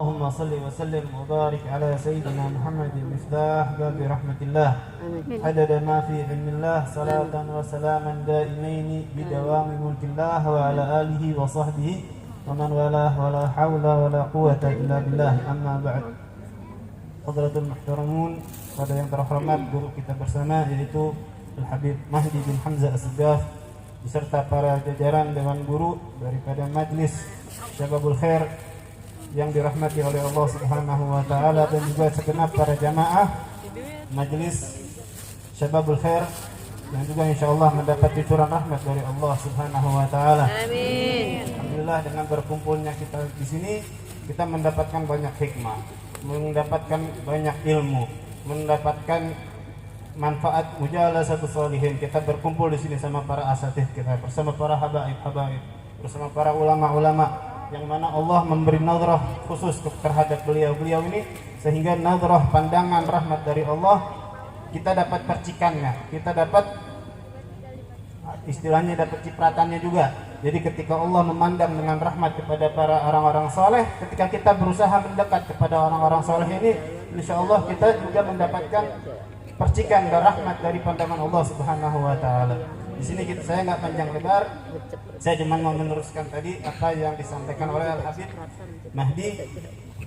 اللهم صل وسلم وبارك على سيدنا محمد مفتاح باب رحمة الله عدد ما في علم الله صلاة وسلاما دائمين بدوام ملك الله وعلى آله وصحبه ومن والاه ولا حول ولا قوة إلا بالله. أما بعد. Hadratul Muhtaramun, pada yang terhormat guru kita bersama yaitu Al-Habib Mahdi bin Hamzah As-Segaf beserta para jajaran dewan guru daripada Majlis Syababul Khair yang dirahmati oleh Allah Subhanahu wa taala, dan juga segenap para jamaah Majlis Syababul Khair yang juga insyaallah mendapat cucuran rahmat dari Allah Subhanahu wa taala. Amin. Alhamdulillah, dengan berkumpulnya kita di sini kita mendapatkan banyak hikmah, mendapatkan banyak ilmu, mendapatkan manfaat mujalasatus sholihin. Kita berkumpul di sini sama para asatidz kita, bersama para habaib, bersama para ulama-ulama yang mana Allah memberi nadrah khusus terhadap beliau ini, sehingga nadrah pandangan rahmat dari Allah kita dapat percikannya, kita dapat istilahnya dapat cipratannya juga. Jadi ketika Allah memandang dengan rahmat kepada para orang-orang soleh, ketika kita berusaha mendekat kepada orang-orang soleh ini, insya Allah kita juga mendapatkan percikan dan rahmat dari pandangan Allah Subhanahu wa taala. Di sini saya nggak panjang lebar, saya cuma mau meneruskan tadi apa yang disampaikan oleh Al-Habib Mahdi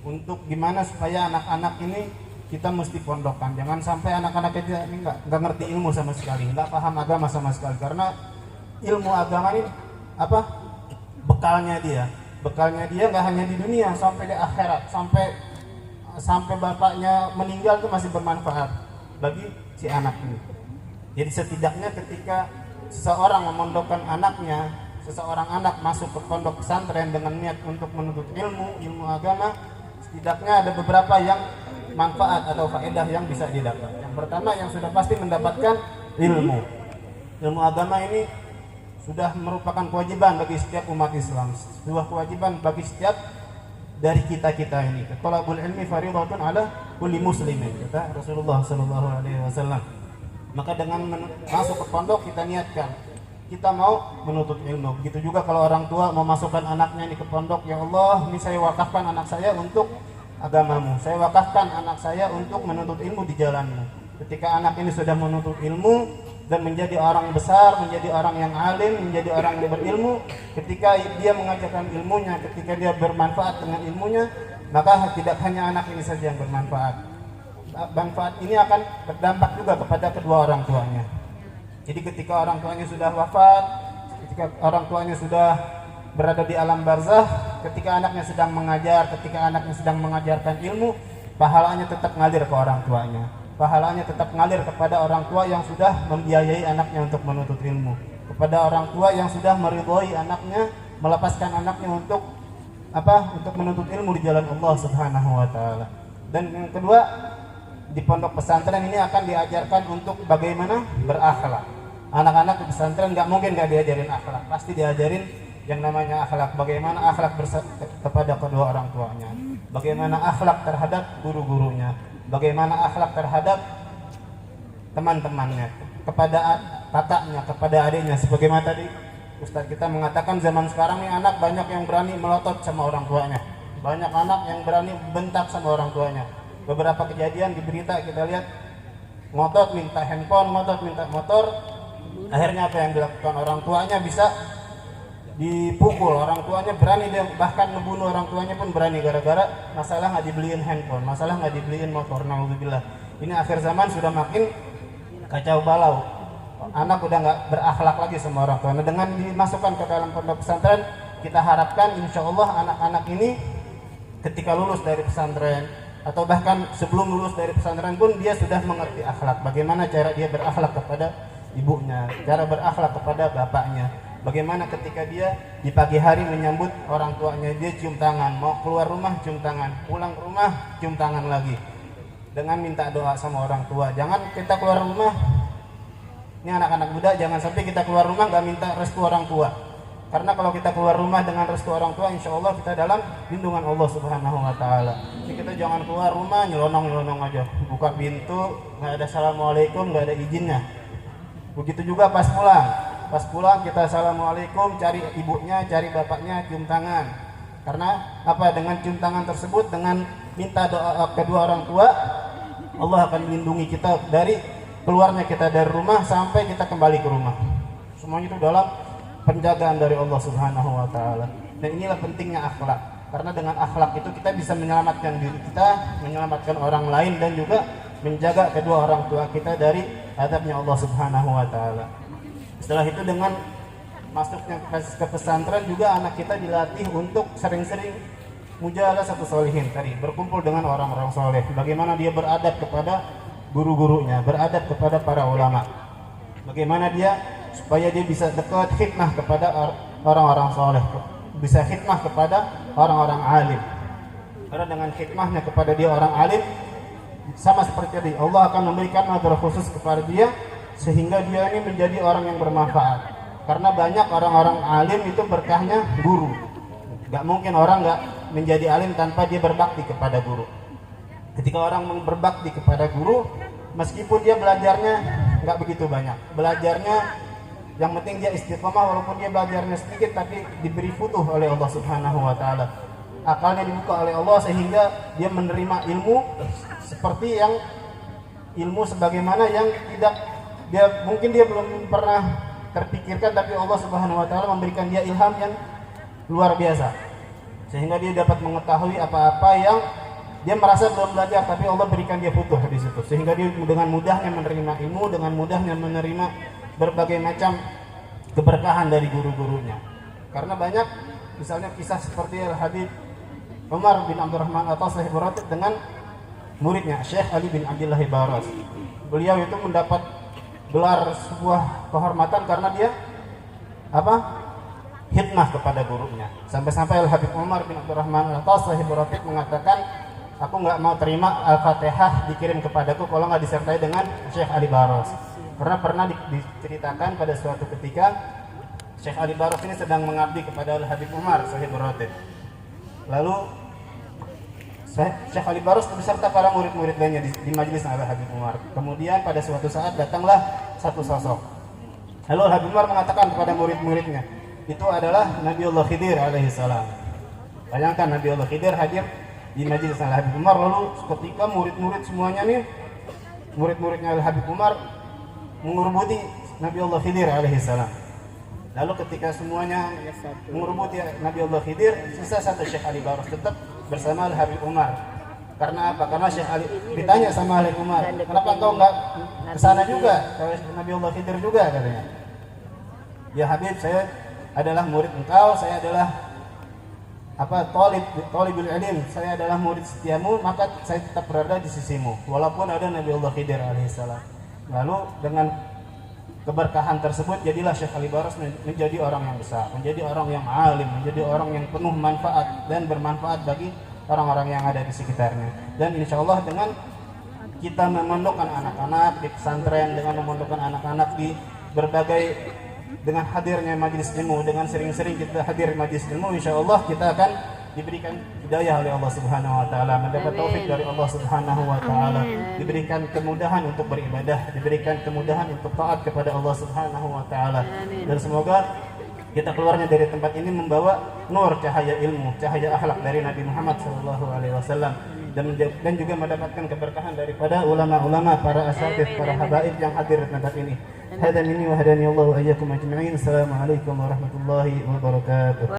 untuk gimana supaya anak-anak ini kita mesti pondokkan. Jangan sampai anak-anak kita ini nggak ngerti ilmu sama sekali, nggak paham agama sama sekali, karena ilmu agama ini apa bekalnya dia nggak hanya di dunia, sampai di akhirat, sampai bapaknya meninggal itu masih bermanfaat bagi si anak ini. Jadi setidaknya ketika seseorang memondokkan anaknya, seseorang anak masuk ke pondok pesantren dengan niat untuk menuntut ilmu agama, setidaknya ada beberapa yang manfaat atau faedah yang bisa didapat. Yang pertama, yang sudah pasti mendapatkan ilmu agama ini sudah merupakan kewajiban bagi setiap umat Islam, sebuah kewajiban bagi setiap dari kita ini. Thalabul ilmi fardhatun ala kulli muslimin, kata Rasulullah sallallahu alaihi wasallam. Maka dengan masuk ke pondok kita niatkan kita mau menuntut ilmu. Begitu juga kalau orang tua mau masukkan anaknya ini ke pondok, ya Allah, ini saya wakafkan anak saya untuk agamamu, saya wakafkan anak saya untuk menuntut ilmu di jalanmu. Ketika anak ini sudah menuntut ilmu dan menjadi orang besar, menjadi orang yang alim, menjadi orang yang berilmu, ketika dia mengajarkan ilmunya, ketika dia bermanfaat dengan ilmunya, maka tidak hanya anak ini saja yang bermanfaat. Manfaat ini akan berdampak juga kepada kedua orang tuanya. Jadi ketika orang tuanya sudah wafat, ketika orang tuanya sudah berada di alam barzah, ketika anaknya sedang mengajar, ketika anaknya sedang mengajarkan ilmu, pahalanya tetap ngalir ke orang tuanya. Pahalanya tetap ngalir kepada orang tua yang sudah membiayai anaknya untuk menuntut ilmu, kepada orang tua yang sudah meridhoi anaknya, melepaskan anaknya untuk untuk menuntut ilmu di jalan Allah Subhanahu wa taala. Dan yang kedua, di pondok pesantren ini akan diajarkan untuk bagaimana berakhlak. Anak-anak di pesantren nggak mungkin nggak diajarin akhlak, pasti diajarin yang namanya akhlak. Bagaimana akhlak kepada kedua orang tuanya, bagaimana akhlak terhadap guru-gurunya, bagaimana akhlak terhadap teman-temannya, kepada kakaknya, kepada adiknya. Sebagaimana tadi Ustaz kita mengatakan, zaman sekarang nih anak banyak yang berani melotot sama orang tuanya, banyak anak yang berani bentak sama orang tuanya. Beberapa kejadian di berita kita lihat, ngotot minta handphone, ngotot minta motor, akhirnya apa yang dilakukan orang tuanya bisa dipukul, orang tuanya berani, dia bahkan ngebunuh orang tuanya pun berani gara-gara masalah nggak dibeliin handphone, masalah nggak dibeliin motor. Naudzubillah. Ini akhir zaman sudah makin kacau balau, anak udah nggak berakhlak lagi sama orang tua. Nah, dengan dimasukkan ke dalam pondok pesantren, kita harapkan insya Allah anak-anak ini ketika lulus dari pesantren atau bahkan sebelum lulus dari pesantren pun dia sudah mengerti akhlak, bagaimana cara dia berakhlak kepada ibunya, cara berakhlak kepada bapaknya, bagaimana ketika dia di pagi hari menyambut orang tuanya, dia cium tangan, mau keluar rumah cium tangan, pulang ke rumah cium tangan lagi, dengan minta doa sama orang tua. Jangan kita keluar rumah, ini anak-anak muda, jangan sampai kita keluar rumah gak minta restu orang tua. Karena kalau kita keluar rumah dengan restu orang tua, insya Allah kita dalam lindungan Allah Subhanahu wa taala. Jadi kita jangan keluar rumah nyelonong aja, buka pintu nggak ada assalamualaikum, nggak ada izinnya. Begitu juga pas pulang kita assalamualaikum, cari ibunya, cari bapaknya, cium tangan. Karena apa? Dengan cium tangan tersebut, dengan minta doa kedua orang tua, Allah akan melindungi kita dari keluarnya kita dari rumah sampai kita kembali ke rumah. Semuanya itu dalam penjagaan dari Allah Subhanahu wa taala. Dan inilah pentingnya akhlak. Karena dengan akhlak itu kita bisa menyelamatkan diri kita, menyelamatkan orang lain, dan juga menjaga kedua orang tua kita dari azabnya Allah Subhanahu wa taala. Setelah itu dengan masuknya ke pesantren juga anak kita dilatih untuk sering-sering mujahadah satu solihin tadi, berkumpul dengan orang-orang soleh. Bagaimana dia beradab kepada guru-gurunya, beradab kepada para ulama. Bagaimana dia supaya dia bisa dekat khidmah kepada orang-orang soleh, bisa khidmah kepada orang-orang alim. Karena dengan khidmahnya kepada dia orang alim, sama seperti tadi, Allah akan memberikan madrasah khusus kepada dia sehingga dia ini menjadi orang yang bermanfaat. Karena banyak orang-orang alim itu berkahnya guru. Gak mungkin orang gak menjadi alim tanpa dia berbakti kepada guru. Ketika orang berbakti kepada guru, meskipun dia belajarnya gak begitu banyak, belajarnya yang penting dia istiqomah, walaupun dia belajarnya sedikit tapi diberi futuh oleh Allah Subhanahu wa taala. Akalnya dibuka oleh Allah sehingga dia menerima ilmu seperti yang ilmu sebagaimana yang tidak mungkin dia belum pernah terpikirkan, tapi Allah Subhanahu wa taala memberikan dia ilham yang luar biasa sehingga dia dapat mengetahui apa-apa yang dia merasa belum belajar, tapi Allah berikan dia futuh di situ sehingga dia dengan mudahnya menerima ilmu, dengan mudahnya menerima berbagai macam keberkahan dari guru-gurunya. Karena banyak misalnya kisah seperti Al-Habib Umar bin Abdurrahman At-Tasrih Ratib dengan muridnya Syekh Ali bin Abdullah Baras. Beliau itu mendapat gelar sebuah kehormatan karena dia khidmah kepada gurunya. Sampai-sampai Al-Habib Umar bin Abdurrahman At-Tasrih Ratib mengatakan, aku nggak mau terima Al-Fatihah dikirim kepadaku kalau nggak disertai dengan Syekh Ali Baras. Karena pernah diceritakan pada suatu ketika Syekh Ali Baras ini sedang mengabdi kepada Al-Habib Umar Sahib Ratib. Lalu Syekh Ali Baras beserta para murid-murid lainnya di majelis Al-Habib Umar. Kemudian pada suatu saat datanglah satu sosok. Lalu Al-Habib Umar mengatakan kepada murid-muridnya, itu adalah Nabiullah Khidir alaihissalam. Bayangkan Nabiullah Khidir hadir di majelis Al-Habib Umar. Lalu ketika murid-murid semuanya nih, murid-muridnya Al-Habib Umar mengurubuti Nabiullah Khidir alaihissalam. Lalu ketika semuanya mengurubuti Nabiullah Khidir, sisa satu Syekh Ali Baras tetap bersama Al-Habib Umar. Karena apa? Karena Syekh Ali ditanya sama Al-Habib Umar, kenapa engkau enggak ke sana juga? Nabiullah Khidir juga katanya. Ya Habib, saya adalah murid engkau, saya adalah talibul ilm, saya adalah murid setiamu, maka saya tetap berada di sisimu walaupun ada Nabiullah Khidir alaihissalam. Lalu dengan keberkahan tersebut jadilah Syekh Ali Baras menjadi orang yang besar, menjadi orang yang alim, menjadi orang yang penuh manfaat dan bermanfaat bagi orang-orang yang ada di sekitarnya. Dan insya Allah dengan kita memondokkan anak-anak di pesantren, dengan memondokkan anak-anak di berbagai, dengan hadirnya majelis ilmu, dengan sering-sering kita hadir majelis ilmu, insya Allah kita akan diberikan hidayah oleh Allah Subhanahu wa taala, mendapat taufik dari Allah Subhanahu wa taala, diberikan kemudahan untuk beribadah, diberikan kemudahan untuk taat kepada Allah Subhanahu wa taala. Dan semoga kita keluarnya dari tempat ini membawa nur cahaya ilmu, cahaya akhlak dari Nabi Muhammad sallallahu alaihi wasallam, dan juga mendapatkan keberkahan daripada ulama-ulama, para asatidz, para habaib yang hadir di tempat ini. Hadza minni wa hadani Allah wa iyyakum ajma'in. Assalamualaikum warahmatullahi wabarakatuh.